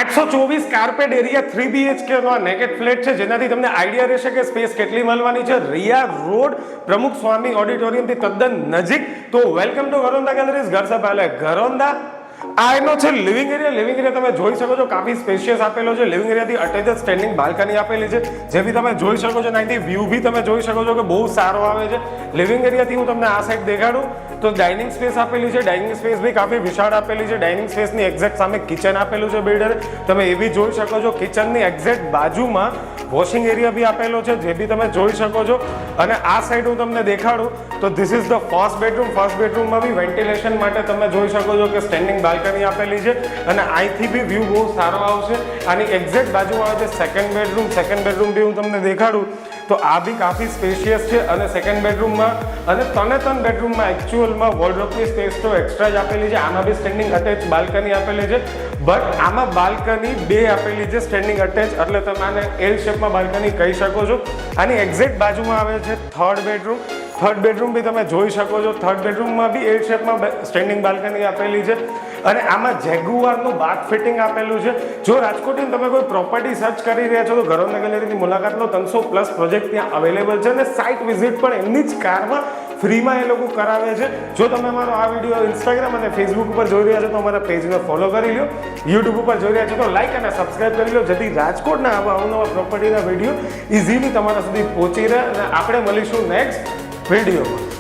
824 carpet area 3 BHK નો નેકેટ flat છે, જેનાથી તમને આઈડિયા રહેશે કે સ્પેસ કેટલી મળવાની છે. રિયા રોડ પ્રમુખ સ્વામી ઓડિટોરિયમથી તદ્દન નજીક. તો વેલકમ ટુ ગરોંદા ગેલેરીઝ. ઘર સે પહેલે ગરોંદા. આ એનો છે લિવિંગ એરિયા. લિવિંગ એરિયા તમે જોઈ શકો છો, કાફી સ્પેશિયસ આપેલો છે. લિવિંગ એરિયાથી અટેચ સ્ટેન્ડિંગ બાલ્કની આપેલી છે, જે બી તમે જોઈ શકો છો. અહીંથી વ્યૂ બી તમે જોઈ શકો છો કે બહુ સારો આવે છે. લિવિંગ એરિયાથી હું તમને આ સાઈડ દેખાડું તો ડાઇનિંગ સ્પેસ આપેલી છે. ડાઇનિંગ સ્પેસ બી કાફી વિશાળ આપેલી છે. ડાઇનિંગ સ્પેસની એક્ઝેક્ટ સામે કિચન આપેલું છે બિલ્ડરે, તમે એ બી જોઈ શકો છો. કિચનની એક્ઝેક્ટ બાજુમાં વોશિંગ એરિયા બી આપેલો છે, જે બી તમે જોઈ શકો છો. અને આ સાઈડ હું તમને દેખાડું તો this is the first bedroom. First બેડરૂમમાં બી વેન્ટિલેશન માટે તમે જોઈ શકો છો કે સ્ટેન્ડિંગ બાલ્કની આપેલી છે, અને અહીંથી બી વ્યૂ બહુ સારો આવશે. આની એક્ઝેક્ટ બાજુમાં આવે છે સેકન્ડ બેડરૂમ. સેકન્ડ બેડરૂમ બી હું તમને દેખાડું તો આ બી કાફી સ્પેશિયસ છે. અને સેકન્ડ બેડરૂમમાં અને ત્રણ બેડરૂમમાં એકચ્યુઅલમાં વોર્ડરોબની સ્પેસ તો એક્સ્ટ્રા જ આપેલી છે. આમાં બી સ્ટેન્ડિંગ અટેચ બાલ્કની આપેલી છે, બટ આમાં બાલ્કની બે આપેલી છે સ્ટેન્ડિંગ અટેચ, એટલે તમે આને એલ શેપમાં બાલ્કની કહી શકો છો. આની એક્ઝેક્ટ બાજુમાં આવે છે થર્ડ બેડરૂમ. થર્ડ બેડરૂમ બી તમે જોઈ શકો છો. થર્ડ બેડરૂમમાં બી એલ શેપમાં સ્ટેન્ડિંગ બાલ્કની આપેલી છે, અને આમાં જેગુઆરનું બાથ ફિટિંગ આપેલું છે. જો રાજકોટની તમે કોઈ પ્રોપર્ટી સર્ચ કરી રહ્યા છો તો ગરોંદા ગેલેરીની મુલાકાત લો. 300+ પ્રોજેક્ટ ત્યાં અવેલેબલ છે, અને સાઇટ વિઝિટ પણ એમની જ કારમાં ફ્રીમાં એ લોકો કરાવે છે. જો તમે અમારો આ વિડીયો ઇન્સ્ટાગ્રામ અને ફેસબુક ઉપર જોઈ રહ્યા છો તો અમારા પેજને ફોલો કરી લો. યુટ્યુબ ઉપર જોઈ રહ્યા છો તો લાઇક અને સબસ્ક્રાઇબ કરી લો, જેથી રાજકોટના આવા અવનવા પ્રોપર્ટીના વિડીયો ઇઝીલી તમારા સુધી પહોંચી રહે. અને આપણે મળીશું નેક્સ્ટ વિડીયોમાં.